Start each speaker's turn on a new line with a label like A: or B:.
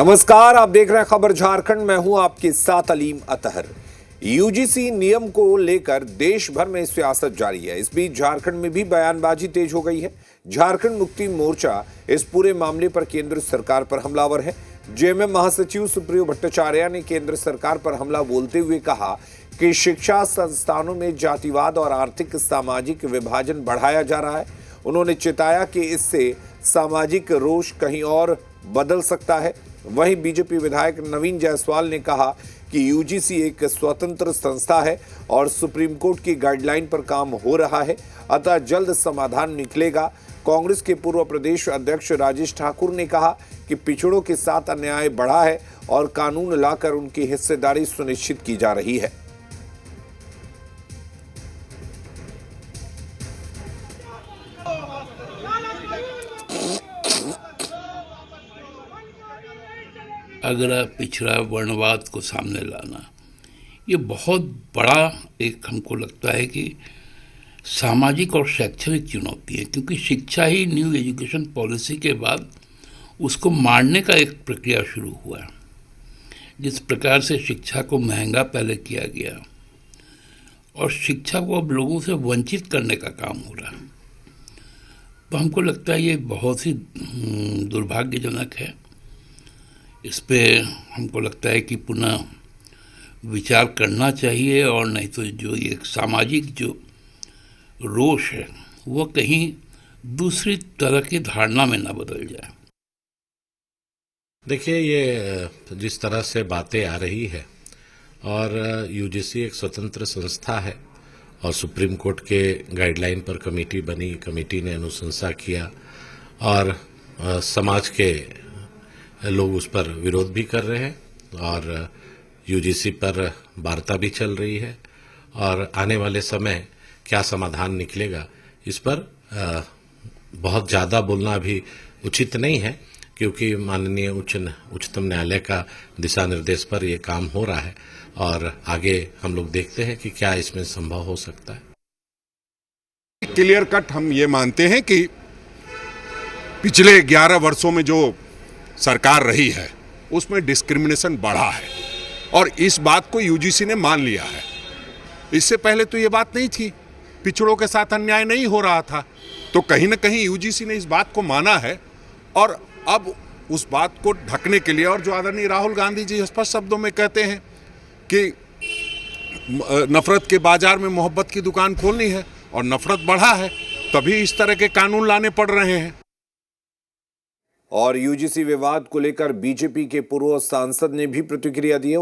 A: नमस्कार, आप देख रहे हैं खबर झारखंड। मैं हूं आपके साथ अलीम अतहर। यूजीसी नियम को लेकर देश भर में सियासत जारी है। इस बीच झारखंड में भी बयानबाजी तेज हो गई है। झारखंड मुक्ति मोर्चा इस पूरे मामले पर केंद्र सरकार पर हमलावर है। जेएमएम महासचिव सुप्रियो भट्टाचार्य ने केंद्र सरकार पर हमला बोलते हुए कहा कि शिक्षा संस्थानों में जातिवाद और आर्थिक सामाजिक विभाजन बढ़ाया जा रहा है। उन्होंने चेताया कि इससे सामाजिक रोष कहीं और बदल सकता है। वहीं बीजेपी विधायक नवीन जायसवाल ने कहा कि यूजीसी एक स्वतंत्र संस्था है और सुप्रीम कोर्ट की गाइडलाइन पर काम हो रहा है, अतः जल्द समाधान निकलेगा। कांग्रेस के पूर्व प्रदेश अध्यक्ष राजेश ठाकुर ने कहा कि पिछड़ों के साथ अन्याय बढ़ा है और कानून लाकर उनकी हिस्सेदारी सुनिश्चित की जा रही है।
B: अगड़ा पिछड़ा वर्णवाद को सामने लाना, ये बहुत बड़ा एक हमको लगता है कि सामाजिक और शैक्षणिक चुनौती है, क्योंकि शिक्षा ही न्यू एजुकेशन पॉलिसी के बाद उसको मारने का एक प्रक्रिया शुरू हुआ। जिस प्रकार से शिक्षा को महंगा पहले किया गया और शिक्षा को अब लोगों से वंचित करने का काम हो रहा है, तो हमको लगता है ये बहुत ही दुर्भाग्यजनक है। इस पे हमको लगता है कि पुनः विचार करना चाहिए, और नहीं तो जो ये सामाजिक जो रोष है वो कहीं दूसरी तरह की धारणा में ना बदल जाए।
C: देखिए, ये जिस तरह से बातें आ रही है, और यूजीसी एक स्वतंत्र संस्था है और सुप्रीम कोर्ट के गाइडलाइन पर कमेटी बनी, कमेटी ने अनुशंसा किया और समाज के लोग उस पर विरोध भी कर रहे हैं और यूजीसी पर वार्ता भी चल रही है, और आने वाले समय क्या समाधान निकलेगा इस पर बहुत ज़्यादा बोलना अभी उचित नहीं है, क्योंकि माननीय उच्चतम न्यायालय का दिशा निर्देश पर यह काम हो रहा है और आगे हम लोग देखते हैं कि क्या इसमें संभव हो सकता है।
D: क्लियर कट हम ये मानते हैं कि पिछले 11 वर्षों में जो सरकार रही है उसमें डिस्क्रिमिनेशन बढ़ा है, और इस बात को यूजीसी ने मान लिया है। इससे पहले तो ये बात नहीं थी, पिछड़ों के साथ अन्याय नहीं हो रहा था, तो कहीं ना कहीं यूजीसी ने इस बात को माना है और अब उस बात को ढकने के लिए, और जो आदरणीय राहुल गांधी जी स्पष्ट शब्दों में कहते हैं कि नफरत के बाजार में मोहब्बत की दुकान खोलनी है और नफरत बढ़ा है, तभी इस तरह के कानून लाने पड़ रहे हैं।
A: और यूजीसी विवाद को लेकर बीजेपी के पूर्व सांसद ने भी प्रतिक्रिया दी है।